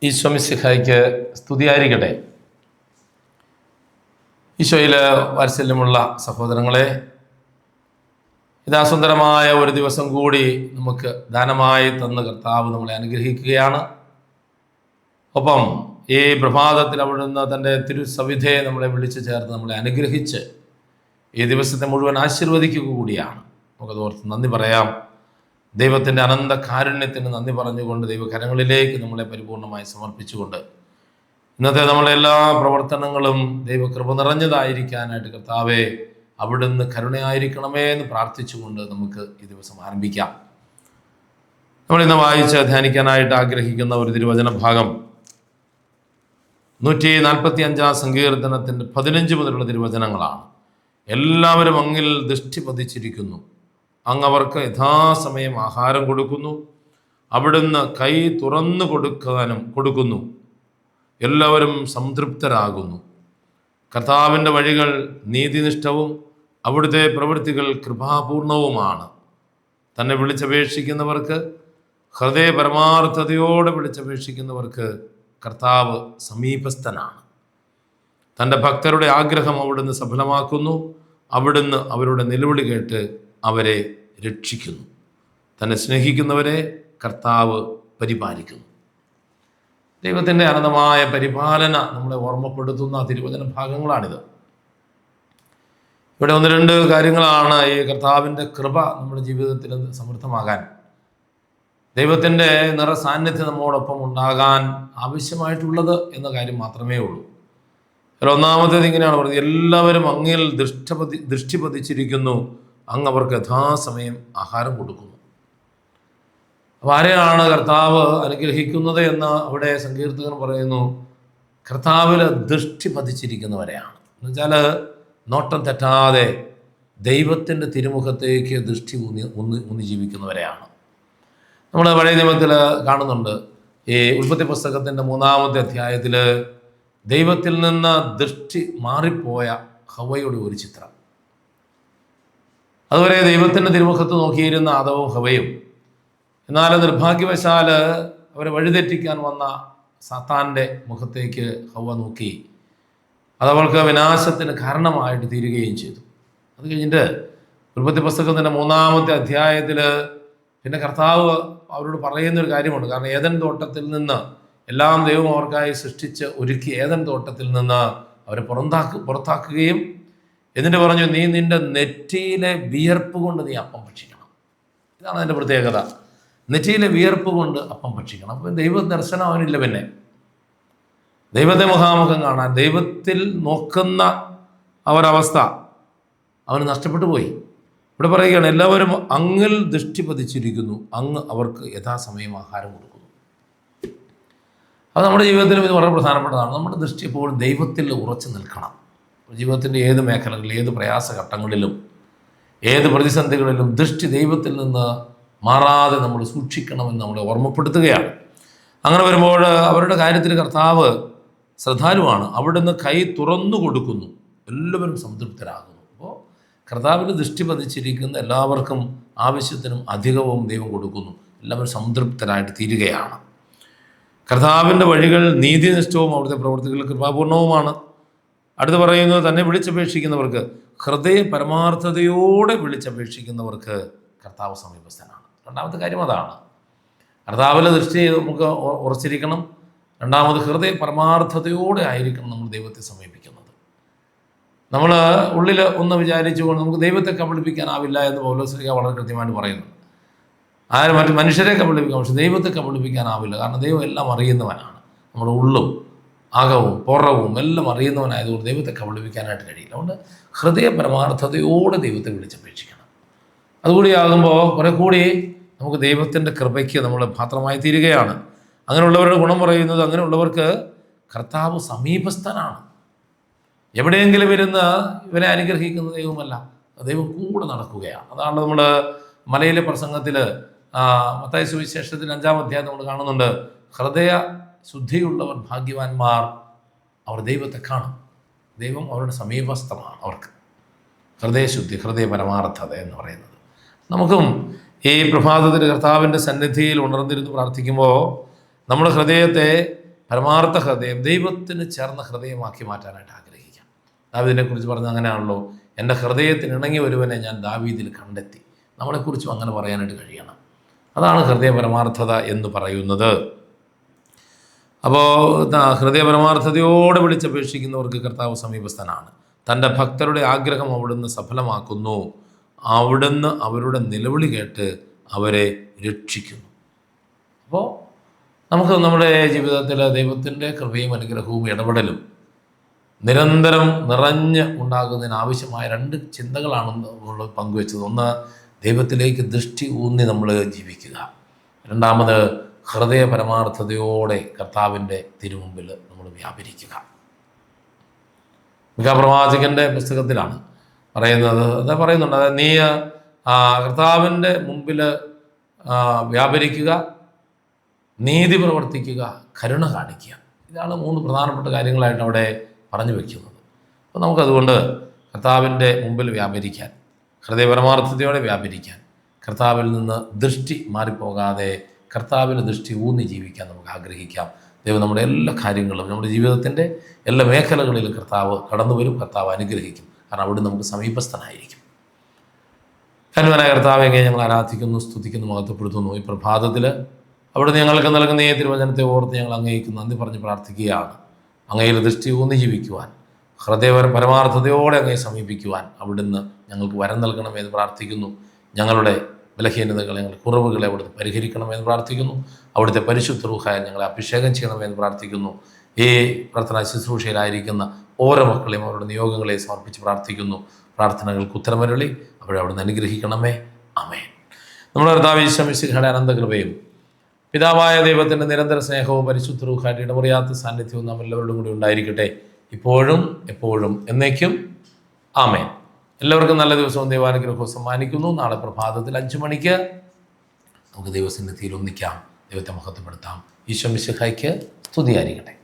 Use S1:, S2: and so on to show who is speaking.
S1: ഈശോ മിശിഹായ്ക്ക് സ്തുതിയായിരിക്കട്ടെ. ഈശോയിൽ വാത്സല്യമുള്ള സഹോദരങ്ങളെ, ഇതാസുന്ദരമായ ഒരു ദിവസം കൂടി നമുക്ക് ദാനമായി തന്ന കർത്താവ് നമ്മളെ അനുഗ്രഹിക്കുകയാണ്. ഒപ്പം ഈ പ്രഭാതത്തിൽ അവിടുന്ന് തൻ്റെ തിരുസവിധയെ നമ്മളെ വിളിച്ചു ചേർത്ത് നമ്മളെ അനുഗ്രഹിച്ച് ഈ ദിവസത്തെ മുഴുവൻ ആശീർവദിക്കുക കൂടിയാണ്. നമുക്കത് ഓർത്ത് നന്ദി പറയാം. ദൈവത്തിൻ്റെ അനന്ത കാരുണ്യത്തിന് നന്ദി പറഞ്ഞുകൊണ്ട് ദൈവകരങ്ങളിലേക്ക് നമ്മളെ പരിപൂർണമായി സമർപ്പിച്ചുകൊണ്ട് ഇന്നത്തെ നമ്മളെ എല്ലാ പ്രവർത്തനങ്ങളും ദൈവകൃപ നിറഞ്ഞതായിരിക്കാനായിട്ട് കർത്താവെ അവിടുന്ന് കരുണയായിരിക്കണമേ എന്ന് പ്രാർത്ഥിച്ചുകൊണ്ട് നമുക്ക് ഈ ദിവസം ആരംഭിക്കാം. നമ്മളിന്ന് വായിച്ച് ധ്യാനിക്കാനായിട്ട് ആഗ്രഹിക്കുന്ന ഒരു തിരുവചന ഭാഗം 145 സങ്കീർത്തനത്തിൻ്റെ 15 മുതലുള്ള തിരുവചനങ്ങളാണ്. എല്ലാവരും അങ്ങിൽ ദൃഷ്ടി പതിച്ചിരിക്കുന്നു, അങ്ങ് അവർക്ക് യഥാസമയം ആഹാരം കൊടുക്കുന്നു, അവിടുന്ന് കൈ തുറന്നു കൊടുക്കുന്നു, എല്ലാവരും സംതൃപ്തരാകുന്നു. കർത്താവിൻ്റെ വഴികൾ നീതിനിഷ്ഠവും അവിടുത്തെ പ്രവൃത്തികൾ കൃപാപൂർണവുമാണ്. തന്നെ വിളിച്ചപേക്ഷിക്കുന്നവർക്ക്, ഹൃദയ പരമാർത്ഥതയോടെ വിളിച്ചപേക്ഷിക്കുന്നവർക്ക് കർത്താവ് സമീപസ്ഥനാണ്. തൻ്റെ ഭക്തരുടെ ആഗ്രഹം അവിടുന്ന് സഫലമാക്കുന്നു, അവിടുന്ന് അവരുടെ നിലവിളി കേട്ട് അവരെ രക്ഷിക്കുന്നു. തന്നെ സ്നേഹിക്കുന്നവരെ കർത്താവ് പരിപാലിക്കുന്നു. ദൈവത്തിൻ്റെ അനന്തമായ പരിപാലന നമ്മളെ ഓർമ്മപ്പെടുത്തുന്ന തിരുവചന ഭാഗങ്ങളാണിത്. ഇവിടെ 1-2 കാര്യങ്ങളാണ് ഈ കർത്താവിൻ്റെ കൃപ നമ്മുടെ ജീവിതത്തിൽ സമൃദ്ധമാകാൻ, ദൈവത്തിൻ്റെ നിറസാന്നിധ്യം നമ്മോടൊപ്പം ഉണ്ടാകാൻ ആവശ്യമായിട്ടുള്ളത് എന്ന കാര്യം മാത്രമേ ഉള്ളൂ. ഒന്നാമത്തേത് ഇങ്ങനെയാണ് പറയുന്നത്: എല്ലാവരും അങ്ങിൽ ദൃഷ്ടി പതിച്ചിരിക്കുന്നു, അങ്ങ് അവർക്ക് യഥാസമയം ആഹാരം കൊടുക്കുന്നു. അപ്പോൾ ആരെയാണ് കർത്താവ് അനുഗ്രഹിക്കുന്നത് എന്ന് അവിടെ സങ്കീർത്തകൻ പറയുന്നു? കർത്താവിൽ ദൃഷ്ടി പതിച്ചിരിക്കുന്നവരെയാണ്. എന്നുവെച്ചാൽ നോട്ടം തെറ്റാതെ ദൈവത്തിൻ്റെ തിരുമുഖത്തേക്ക് ദൃഷ്ടി ഊന്നി ജീവിക്കുന്നവരെയാണ്. നമ്മൾ പഴയ നിയമത്തിൽ കാണുന്നുണ്ട്. ഈ ഉൽപ്പത്തി പുസ്തകത്തിൻ്റെ 3-ാമത്തെ അധ്യായത്തിൽ ദൈവത്തിൽ നിന്ന് ദൃഷ്ടി മാറിപ്പോയ ഹവ്വയുടെ ഒരു ചിത്രം. അതുവരെ ദൈവത്തിൻ്റെ തിരുമുഖത്ത് നോക്കിയിരുന്ന ആദവും ഹവ്വയും, എന്നാൽ നിർഭാഗ്യവശാൽ അവരെ വഴിതെറ്റിക്കാൻ വന്ന സാത്താൻ്റെ മുഖത്തേക്ക് ഹവ്വ നോക്കി. അതവൾക്ക് വിനാശത്തിന് കാരണമായിട്ട് തീരുകയും ചെയ്തു. അത് കഴിഞ്ഞിട്ട് ഉൽപ്പത്തി പുസ്തകത്തിൻ്റെ 3-ാമത്തെ അധ്യായത്തിൽ പിന്നെ കർത്താവ് അവരോട് പറയുന്നൊരു കാര്യമുണ്ട്. കാരണം ഏദൻ തോട്ടത്തിൽ നിന്ന് എല്ലാം ദൈവം അവർക്കായി സൃഷ്ടിച്ച് ഒരുക്കി ഏദൻ തോട്ടത്തിൽ നിന്ന് അവരെ പുറത്താക്കുകയും എന്നിട്ട് പറഞ്ഞു, നീ നിൻ്റെ നെറ്റിയിലെ വിയർപ്പ് കൊണ്ട് നീ അപ്പം ഭക്ഷിക്കണം. ഇതാണ് അതിൻ്റെ പ്രത്യേകത. നെറ്റിയിലെ വിയർപ്പ് കൊണ്ട് അപ്പം ഭക്ഷിക്കണം. അപ്പം ദൈവ ദർശനം അവനില്ല. പിന്നെ ദൈവത്തെ മുഖാമുഖം കാണാൻ, ദൈവത്തിൽ നോക്കുന്ന ഒരവസ്ഥ അവന് നഷ്ടപ്പെട്ടു പോയി. ഇവിടെ പറയുകയാണ്, എല്ലാവരും അങ്ങിൽ ദൃഷ്ടി പതിച്ചിരിക്കുന്നു, അങ്ങ് അവർക്ക് യഥാസമയം ആഹാരം കൊടുക്കുന്നു. അത് നമ്മുടെ ജീവിതത്തിലും ഇത് വളരെ പ്രധാനപ്പെട്ടതാണ്. നമ്മുടെ ദൃഷ്ടി എപ്പോഴും ദൈവത്തിൽ ഉറച്ചു നിൽക്കണം. ജീവിതത്തിൻ്റെ ഏത് മേഖലകളിലും, ഏത് പ്രയാസഘട്ടങ്ങളിലും, ഏത് പ്രതിസന്ധികളിലും ദൃഷ്ടി ദൈവത്തിൽ നിന്ന് മാറാതെ നമ്മൾ സൂക്ഷിക്കണമെന്ന് നമ്മളെ ഓർമ്മപ്പെടുത്തുകയാണ്. അങ്ങനെ വരുമ്പോൾ അവരുടെ കാര്യത്തിൽ കർത്താവ് ശ്രദ്ധാലുവാണ്. അവിടുന്ന് കൈ തുറന്നു കൊടുക്കുന്നു, എല്ലാവരും സംതൃപ്തരാകുന്നു. അപ്പോൾ കർത്താവിൻ്റെ ദൃഷ്ടി പതിച്ചിരിക്കുന്ന എല്ലാവർക്കും ആവശ്യത്തിനും അധികവും ദൈവം കൊടുക്കുന്നു. എല്ലാവരും സംതൃപ്തരായിട്ട് തീരുകയാണ്. കർത്താവിൻ്റെ വഴികൾ നീതിനിഷ്ഠവും അവിടുത്തെ പ്രവൃത്തികൾ കൃപാപൂർണവുമാണ്. അടുത്ത് പറയുന്നത്, തന്നെ വിളിച്ചപേക്ഷിക്കുന്നവർക്ക്, ഹൃദയ പരമാർത്ഥതയോടെ വിളിച്ചപേക്ഷിക്കുന്നവർക്ക് കർത്താവ് സമീപസ്ഥനാണ്. രണ്ടാമത്തെ കാര്യം അതാണ്. കർത്താവിലെ ദൃഷ്ടി നമുക്ക് ഉറച്ചിരിക്കണം. രണ്ടാമത് ഹൃദയ പരമാർത്ഥതയോടെ ആയിരിക്കണം നമ്മൾ ദൈവത്തെ സമീപിക്കുന്നത്. നമ്മൾ ഉള്ളിൽ ഒന്ന് വിചാരിച്ചുകൊണ്ട് നമുക്ക് ദൈവത്തെ കബളിപ്പിക്കാനാവില്ല എന്ന് പൗലോസ്ലീഹ വളരെ കൃത്യമായിട്ട് പറയുന്നു. മറ്റു മനുഷ്യരെ കബളിപ്പിക്കാം, പക്ഷെ ദൈവത്തെ കബളിപ്പിക്കാനാവില്ല. കാരണം ദൈവം എല്ലാം അറിയുന്നവനാണ്. നമ്മുടെ ഉള്ളും അകവും പുറവും എല്ലാം അറിയുന്നവനായതുകൊണ്ട് ദൈവത്തെ കബളിപ്പിക്കാനായിട്ട് കഴിയില്ല. അതുകൊണ്ട് ഹൃദയ പരമാർത്ഥതയോടെ ദൈവത്തെ വിളിച്ചപേക്ഷിക്കണം. അതുകൂടിയാകുമ്പോൾ കുറെ കൂടി നമുക്ക് ദൈവത്തിൻ്റെ കൃപയ്ക്ക് നമ്മൾ പാത്രമായി തീരുകയാണ്. അങ്ങനെയുള്ളവരുടെ ഗുണം പറയുന്നത്, അങ്ങനെയുള്ളവർക്ക് കർത്താവ് സമീപസ്ഥനാണ്. എവിടെയെങ്കിലും ഇരുന്ന് ഇവരെ അനുഗ്രഹിക്കുന്ന ദൈവമല്ല, ദൈവം കൂടെ നടക്കുകയാണ്. അതാണ് നമ്മൾ മലയിലെ പ്രസംഗത്തിൽ മത്തായി സുവിശേഷത്തിൽ 5-ാം അധ്യായം നമ്മൾ കാണുന്നുണ്ട്. ഹൃദയ ശുദ്ധിയുള്ളവർ ഭാഗ്യവാന്മാർ, അവർ ദൈവത്തെ കാണും. ദൈവം അവരുടെ സമീപസ്ഥമാണ്. അവർക്ക് ഹൃദയശുദ്ധി, ഹൃദയ പരമാർത്ഥത എന്ന് പറയുന്നത്. നമുക്കും ഈ പ്രഭാതത്തിൽ കർത്താവിൻ്റെ സന്നിധിയിൽ ഉണർന്നിരുന്ന് പ്രാർത്ഥിക്കുമ്പോൾ നമ്മുടെ ഹൃദയത്തെ പരമാർത്ഥ ഹൃദയം ദൈവത്തിന് ചേർന്ന ഹൃദയമാക്കി മാറ്റാനായിട്ട് ആഗ്രഹിക്കാം. ദാവീദിനെക്കുറിച്ച് പറഞ്ഞ അങ്ങനെയാണല്ലോ, എൻ്റെ ഹൃദയത്തിന് ഇണങ്ങിയ ഒരുവനെ ഞാൻ ദാവീദിൽ കണ്ടെത്തി. നമ്മളെക്കുറിച്ചും അങ്ങനെ പറയാനായിട്ട് കഴിയണം. അതാണ് ഹൃദയ പരമാർത്ഥത എന്ന് പറയുന്നത്. അപ്പോൾ ഹൃദയ പരമാർത്ഥതയോടെ വിളിച്ചപേക്ഷിക്കുന്നവർക്ക് കർത്താവ് സമീപസ്ഥനാണ്. തൻ്റെ ഭക്തരുടെ ആഗ്രഹം അവിടുന്ന് സഫലമാക്കുന്നു. അവിടുന്ന് അവരുടെ നിലവിളി കേട്ട് അവരെ രക്ഷിക്കുന്നു. അപ്പോൾ നമുക്ക് നമ്മുടെ ജീവിതത്തിൽ ദൈവത്തിൻ്റെ കൃപയും അനുഗ്രഹവും ഇടപെടലും നിരന്തരം നിറഞ്ഞ് ഉണ്ടാകുന്നതിന് ആവശ്യമായ 2 ചിന്തകളാണ് നമ്മൾ പങ്കുവെച്ചത്. ഒന്ന്, ദൈവത്തിലേക്ക് ദൃഷ്ടി ഊന്നി നമ്മൾ ജീവിക്കുക. രണ്ടാമത്, ഹൃദയ പരമാർത്ഥതയോടെ കർത്താവിൻ്റെ തിരുമുമ്പിൽ നമ്മൾ വ്യാപരിക്കുക. പ്രവാചകൻ്റെ പുസ്തകത്തിലാണ് പറയുന്നത്, അത് പറയുന്നുണ്ട്, അതായത് നീ കർത്താവിൻ്റെ മുമ്പിൽ വ്യാപരിക്കുക, നീതി പ്രവർത്തിക്കുക, കരുണ കാണിക്കുക. ഇതാണ് 3 പ്രധാനപ്പെട്ട കാര്യങ്ങളായിട്ട് അവിടെ പറഞ്ഞു വയ്ക്കുന്നത്. അപ്പോൾ നമുക്കതുകൊണ്ട് കർത്താവിൻ്റെ മുമ്പിൽ വ്യാപരിക്കാൻ, ഹൃദയ പരമാർത്ഥതയോടെ വ്യാപരിക്കാൻ, കർത്താവിൽ നിന്ന് ദൃഷ്ടി മാറിപ്പോകാതെ കർത്താവിൻ്റെ ദൃഷ്ടി ഊന്നി ജീവിക്കാൻ നമുക്ക് ആഗ്രഹിക്കാം. ദൈവം നമ്മുടെ എല്ലാ കാര്യങ്ങളും, നമ്മുടെ ജീവിതത്തിൻ്റെ എല്ലാ മേഖലകളിലും കർത്താവ് കടന്നു വരും, കർത്താവ് അനുഗ്രഹിക്കും. കാരണം അവിടെ നമുക്ക് സമീപസ്ഥനായിരിക്കും. കന്വനായ കർത്താവ് എങ്ങനെ ഞങ്ങൾ ആരാധിക്കുന്നു, സ്തുതിക്കുന്നു, മഹത്വപ്പെടുത്തുന്നു. ഈ പ്രഭാതത്തിൽ അവിടെ ഞങ്ങൾക്ക് നൽകുന്ന ഈ തിരുവചനത്തെ ഓർത്ത് ഞങ്ങൾ അങ്ങേക്ക് നന്ദി പറഞ്ഞ് പ്രാർത്ഥിക്കുകയാണ്. അങ്ങയിൽ ദൃഷ്ടി ഊന്നി ജീവിക്കുവാൻ, ഹൃദയ പരമാർത്ഥതയോടെ അങ്ങയെ സമീപിക്കുവാൻ അവിടുന്ന് ഞങ്ങൾക്ക് വരം നൽകണമെന്ന് പ്രാർത്ഥിക്കുന്നു. ഞങ്ങളുടെ ബലഹീനതകളെ, ഞങ്ങളുടെ കുറവുകളെ അവിടുന്ന് പരിഹരിക്കണമെന്ന് പ്രാർത്ഥിക്കുന്നു. അവിടുത്തെ പരിശുദ്ധ റൂഹായ ഞങ്ങളെ അഭിഷേകം ചെയ്യണമെന്ന് പ്രാർത്ഥിക്കുന്നു. ഈ പ്രാർത്ഥനാ ശുശ്രൂഷയിലായിരിക്കുന്ന ഓരോ മക്കളെയും അവരുടെ നിയോഗങ്ങളെ സമർപ്പിച്ച് പ്രാർത്ഥിക്കുന്നു. പ്രാർത്ഥനകൾക്ക് ഉത്തരമരുളി അവിടുന്ന് അനുഗ്രഹിക്കണമേ. ആമേൻ. നമ്മുടെ കർത്താവ് ഈശോ മിശിഹായുടെ അനന്തകൃപയും പിതാവായ ദൈവത്തിൻ്റെ നിരന്തര സ്നേഹവും പരിശുദ്ധ റൂഹായുടെ ഇടമുറിയാത്ത സാന്നിധ്യവും നമ്മളെല്ലാവരോടും കൂടി ഉണ്ടായിരിക്കട്ടെ, ഇപ്പോഴും എപ്പോഴും എന്നേക്കും. ആമേൻ. എല്ലാവർക്കും നല്ല ദിവസവും ദൈവാനുഗ്രഹവും സമ്മാനിക്കുന്നു. നാളെ പ്രഭാതത്തിൽ 5 മണിക്ക് നമുക്ക് ദൈവസന്നിധിയിൽ ഒന്നിക്കാം, ദൈവത്തെ മഹത്വപ്പെടുത്താം. ഈശോ മിശിഹായ്ക്ക് സ്തുതിയായിരിക്കട്ടെ.